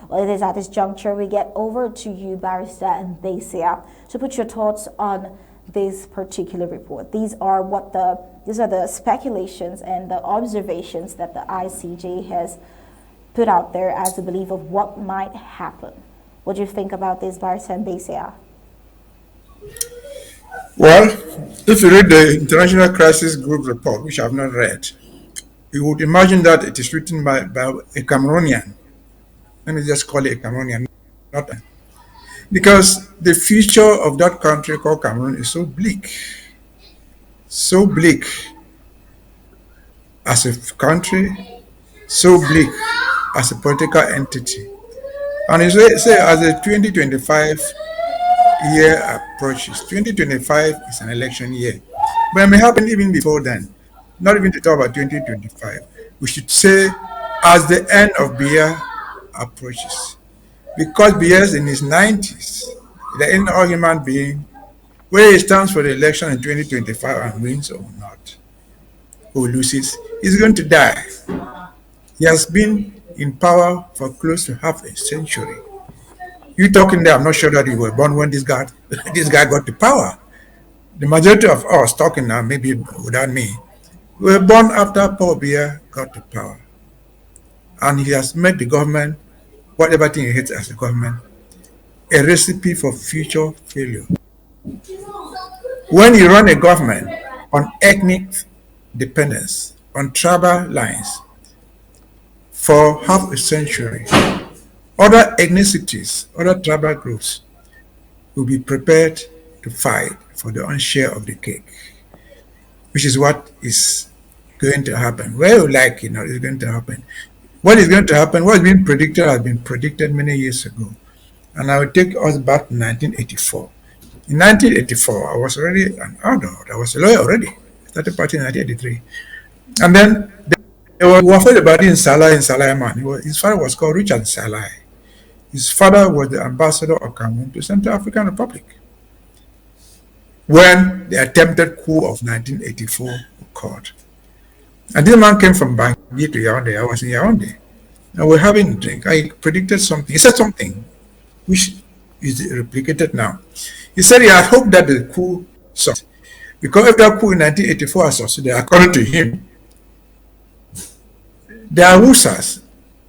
Well, it is at this juncture we get over to you, Barrister Mbeseha, to put your thoughts on this particular report. These are the speculations and the observations that the ICJ has put out there as a belief of what might happen. What do you think about this, Barrister Mbeseha? Well, if you read the International Crisis Group report, which I have not read, you would imagine that it is written by a Cameroonian. Let me just call it a Cameroonian, not because the future of that country called Cameroon is so bleak as a country, so bleak as a political entity. And you say as the 2025 year approaches, 2025 is an election year, but it may happen even before then. Not even to talk about 2025. We should say as the end of Biya approaches. Because Biya is in his 90s, there ain't no human being where he stands for the election in 2025 and wins or not, or loses, he's going to die. He has been in power for close to half a century. You talking there, I'm not sure that you were born when this guy got the power. The majority of us talking now, maybe without me, were born after Paul Biya got to power. And he has made the government, whatever thing he hates as a government, a recipe for future failure. When you run a government on ethnic dependence, on tribal lines, for half a century, other ethnicities, other tribal groups will be prepared to fight for their own share of the cake, which is what is going to happen. Where you like it, it's going to happen. What is going to happen, what has been predicted has been predicted many years ago. And I will take us back to 1984. In 1984, I was already an adult. I was a lawyer already. I started partying in 1983. And then there was Wafed Badi in Salah man. His father was called Richard Salah. His father was the ambassador of Cameroon to Central African Republic when the attempted coup of 1984 occurred. And this man came from Bangui to Yaoundé. I was in Yaoundé. And we're having a drink. I predicted something. He said something which is replicated now. He said he had hoped that the coup succeeded. Because if that coup in 1984 had succeeded, according to him, the Awusas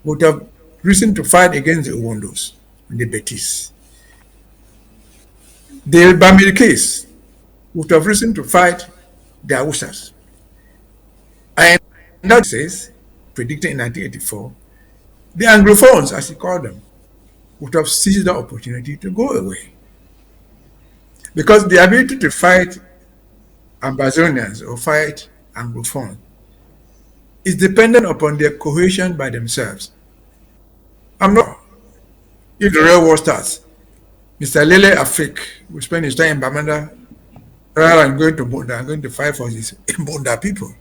would have risen to fight against the Uwondos, the Betis. The Bamilekes would have risen to fight the Awusas. And that says, predicted in 1984, the Anglophones, as he called them, would have seized the opportunity to go away. Because the ability to fight Ambazonians or fight Anglophones is dependent upon their cohesion by themselves. I'm not. If the real war starts, Mr. Lele Afrik will spend his time in Bamenda rather than going to Bunda and going to fight for his Bunda people.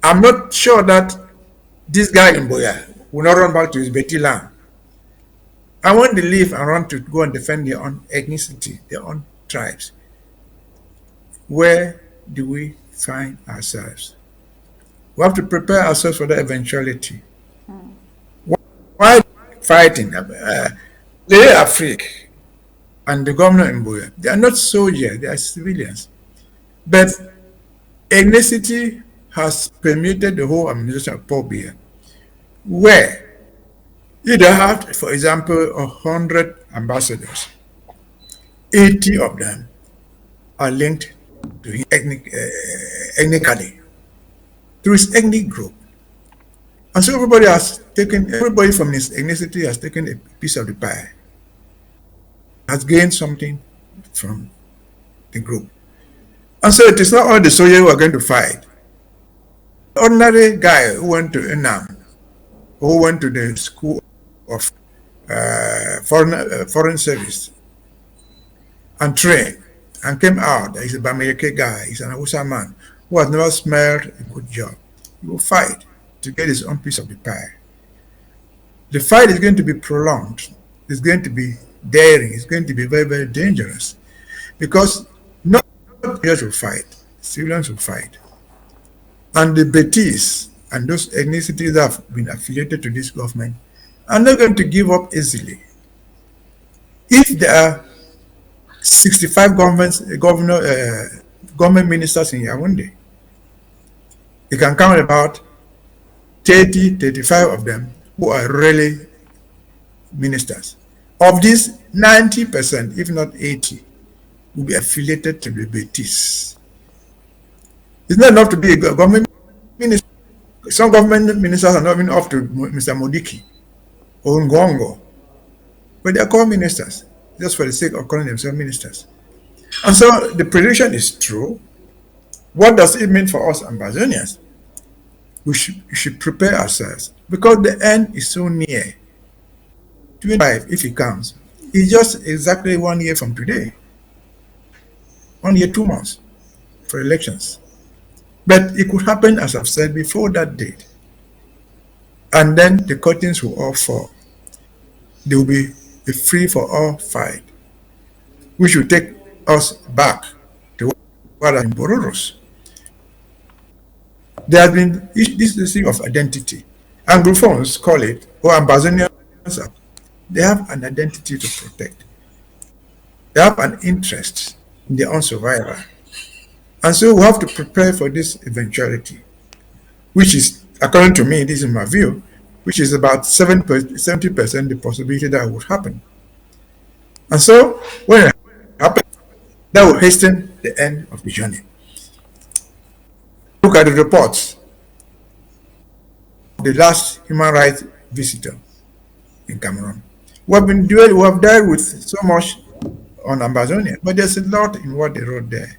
I'm not sure that this guy in Boya will not run back to his Betty land. I want to leave and run to go and defend their own ethnicity, their own tribes. Where do we find ourselves? We have to prepare ourselves for that eventuality. Why fighting? The Afrik and the governor in Boya, they are not soldiers, they are civilians. But ethnicity has permeated the whole administration of Paul Biya, where you have, for example, 100 ambassadors. 80 of them are linked to him ethnically, through his ethnic group. And so everybody from his ethnicity has taken a piece of the pie, has gained something from the group. And so it is not only the soldiers who are going to fight. The ordinary guy who went to Enam, who went to the school of foreign service and trained and came out, he's a Bamileke guy, he's an Hausa man who has never smelled a good job. He will fight to get his own piece of the pie. The fight is going to be prolonged. It's going to be daring. It's going to be very, very dangerous because not soldiers will fight, civilians will fight. And the Betis and those ethnicities that have been affiliated to this government are not going to give up easily. If there are 65 government ministers in Yaoundé, you can count about 30, 35 of them who are really ministers. Of these, 90%, if not 80, will be affiliated to the Betis. It's not enough to be a government minister. Some government ministers are not even up to Mr. Modiki or Ngongo, but they are called ministers just for the sake of calling themselves ministers. And so the prediction is true. What does it mean for us Ambazonians? We should prepare ourselves because the end is so near. 25, if it comes, is just exactly 1 year from today. 1 year, 2 months for elections. But it could happen, as I've said, before that date. And then the curtains will all fall. There will be a free for all fight, which will take us back to what in Bororos. There has been this issue of identity. Anglophones call it, or Ambazonians, they have an identity to protect. They have an interest in their own survival. And so we have to prepare for this eventuality, which is, according to me, this is my view, which is about 70% the possibility that it would happen. And so when it happens, that will hasten the end of the journey. Look at the reports of the last human rights visitor in Cameroon. We have dealt with so much on Amazonia, but there's a lot in what they wrote there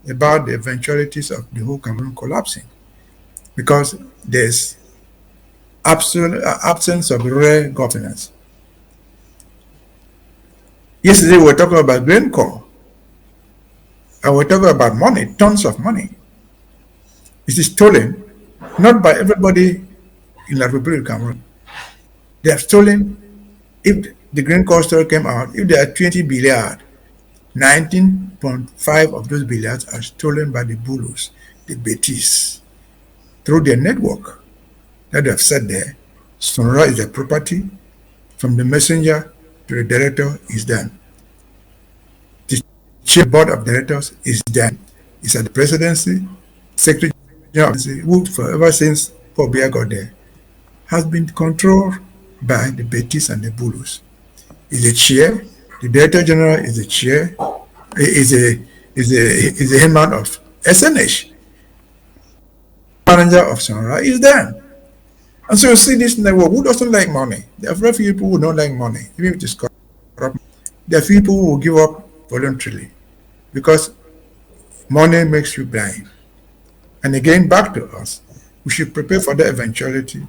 about the eventualities of the whole Cameroon collapsing, because there's absolute absence of rare governance. Yesterday we were talking about grain corps, and we're talking about money, tons of money. It is stolen, not by everybody in La Republic of Cameroon. They have stolen, if the grain corps story came out, if there are 20 billiard, 19.5 of those billiards are stolen by the Bulus, the Betis, through their network that they have set there. Sonora is their property. From the messenger to the director is done. The chief board of directors is done. It's at the presidency, secretary general, who ever since Paul Biya got there, has been controlled by the Betis and the Bulus. Is the chair. The director general is the chair. Is the headman of SNH. Manager of Sonora is there. And so you see this network. Who doesn't like money? There are very few people who don't like money, even if it is corrupt. There are people who will give up voluntarily because money makes you blind. And again, back to us. We should prepare for the eventuality.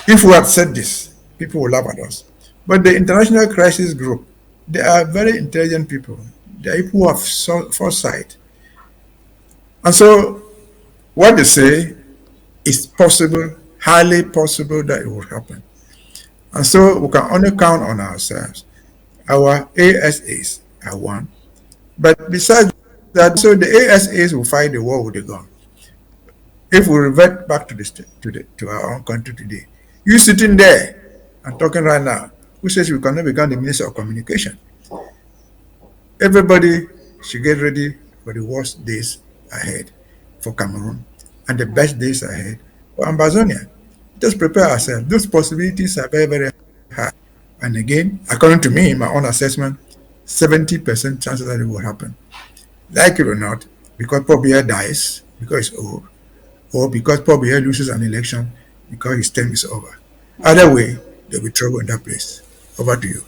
If we had said this, people will laugh at us. But the International Crisis Group, they are very intelligent people. They are people who have foresight. And so what they say is possible, highly possible that it will happen. And so we can only count on ourselves. Our ASAs are one. But besides that, so the ASAs will fight the war with the gun. If we revert back to our own country today, you sitting there and talking right now, who says we cannot become the Minister of Communication? Everybody should get ready for the worst days ahead for Cameroon and the best days ahead for Ambazonia. Just prepare ourselves. Those possibilities are very, very high. And again, according to me, my own assessment, 70% chances that it will happen. Like it or not, because Paul Biya dies, because he's old, or because Paul Biya loses an election because his term is over. Either way, there'll be trouble in that place. Over to you.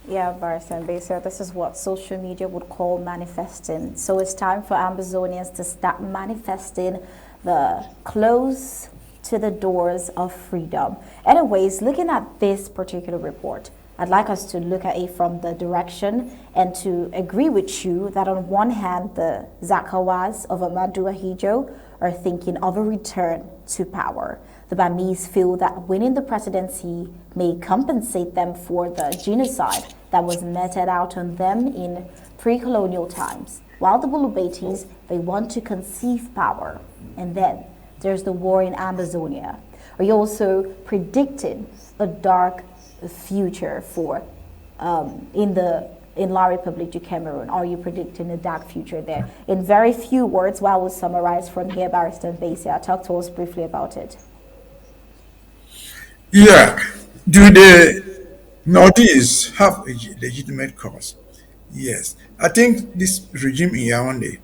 Yeah, Barrister Mbeseha, this is what social media would call manifesting. So it's time for Ambazonians to start manifesting the close to the doors of freedom. Anyways, looking at this particular report, I'd like us to look at it from the direction and to agree with you that on one hand, the Zakawas of Amadou Ahijo are thinking of a return to power. The Bamese feel that winning the presidency may compensate them for the genocide that was meted out on them in pre-colonial times. While the Bulubetis, they want to conceive power. And then there's the war in Amazonia. Are you also predicting a dark future for in La République du Cameroon? Are you predicting a dark future there? In very few words, while we summarize from here, Barrister Mbeseha, talk to us briefly about it. Yeah. Do the Northeast have a legitimate cause? Yes. I think this regime in Yaoundé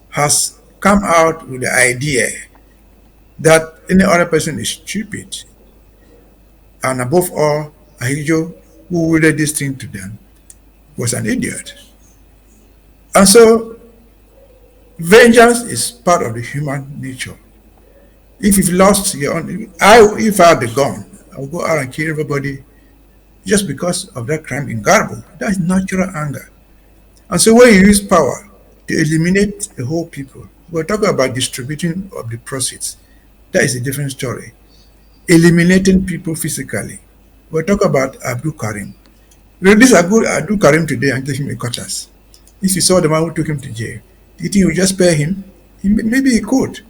has come out with the idea that any other person is stupid, and above all, Ahijo, who willed this thing to them, was an idiot. And so, vengeance is part of the human nature. If you've lost your own, if I had the gun, I would go out and kill everybody just because of that crime in Garbo. That's natural anger. And so when you use power to eliminate a whole people, we're talking about distributing of the proceeds. That is a different story. Eliminating people physically. We're talking about Abdul Karim. Release Abdul Karim today and give him a quarters. If you saw the man who took him to jail, do you think you would just spare him? Maybe he could.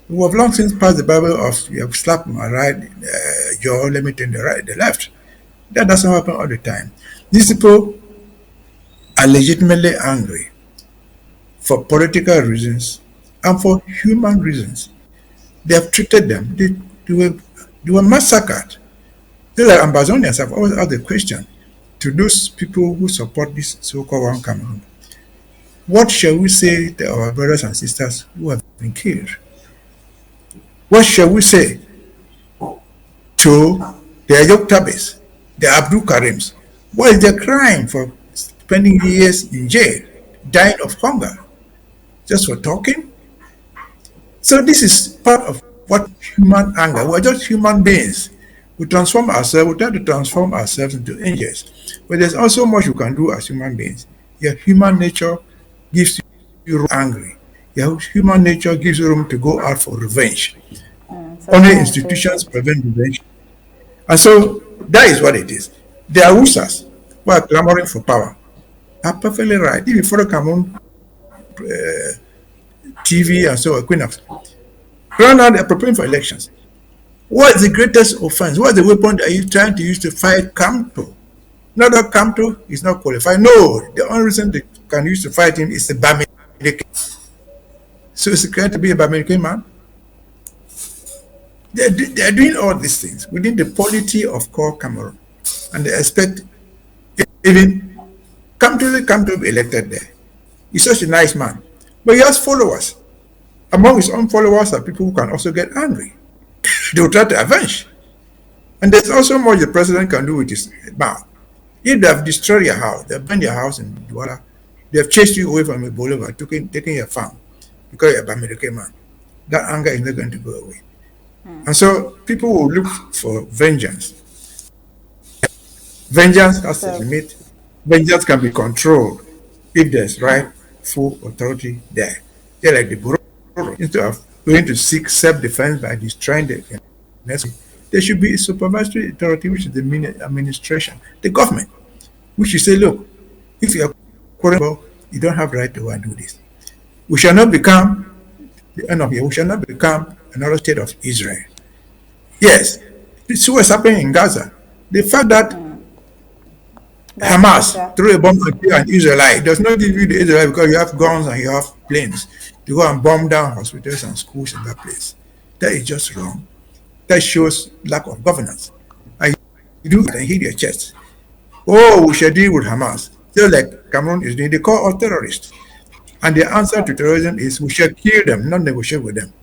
We have long since passed the Bible of you have slapped my right jaw, let me turn the left. That doesn't happen all the time. These people are legitimately angry for political reasons and for human reasons. They have treated them. They were massacred. Just like Ambazonians have always asked the question to those people who support this so-called One Cameroon. What shall we say to our brothers and sisters who have been killed? What shall we say to the Ayok Tabes, the Abdul Karims? What is their crime for spending years in jail, dying of hunger, just for talking? So this is part of what human anger. We're just human beings. We transform ourselves, we try to transform ourselves into angels. But there's also much you can do as human beings. Your human nature gives you room to be angry. Your human nature gives you room to go out for revenge. Only institutions prevent revenge. And so that is what it is. The Awusas who are clamoring for power are perfectly right. If you follow Cameroon TV and so on, Queen of right now they are preparing for elections. What is the greatest offense? What is the weapon are you trying to use to fight Kamto? Not that Kamto is not qualified. No, the only reason they can use to fight him is the Bamileke. So it's going to be a Bamileke man. They're doing all these things within the polity of core Cameroon. And they expect even Kamto be elected there. He's such a nice man. But he has followers. Among his own followers are people who can also get angry. They will try to avenge. And there's also more the president can do with his mouth. If they have destroyed your house, they have burned your house in Douala, they have chased you away from a boulevard, taking your farm because you're a Bamileke man, that anger is not going to go away. And so people will look for vengeance. Vengeance has a limit. Vengeance can be controlled if there's rightful authority there. They're like the Buru. Instead of going to seek self-defense by destroying the there should be a supervisory authority, which is the administration, the government, which you say, look, if you are quarrelable, you don't have the right to go and do this. We shall not become the end of here. We shall not become another state of Israel. Yes, this is what's happening in Gaza. The fact that Hamas threw a bomb at you and Israelite does not give you the Israelite because you have guns and you have planes to go and bomb down hospitals and schools in that place. That is just wrong. That shows lack of governance. And you do it and hit your chest. Oh, we shall deal with Hamas. Just like Cameroon is doing, they call us terrorists. And the answer to terrorism is we shall kill them, not negotiate with them.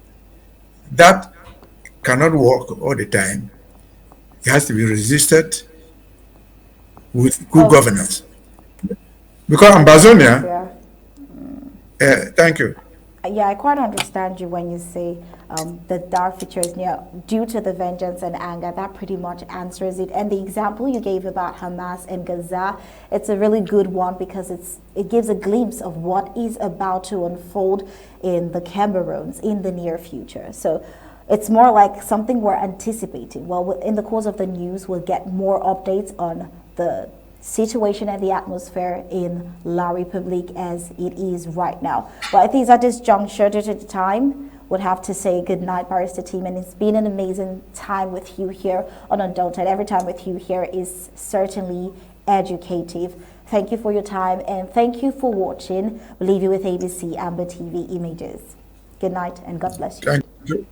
That cannot work all the time. It has to be resisted with good governance. Because Ambazonia, thank you. Yeah, I quite understand you when you say the dark future is near due to the vengeance and anger. That pretty much answers it. And the example you gave about Hamas and Gaza, it's a really good one because it gives a glimpse of what is about to unfold in the Cameroons in the near future. So it's more like something we're anticipating. Well, in the course of the news, we'll get more updates on the situation and the atmosphere in La République as it is right now. But I think at this juncture, due to the time, would have to say good night, Barrister team, and it's been an amazing time with you here on Undaunted. Every time with you here is certainly educative. Thank you for your time, and thank you for watching. We'll leave you with ABC Amba TV Images. Good night, and God bless you. Thank you.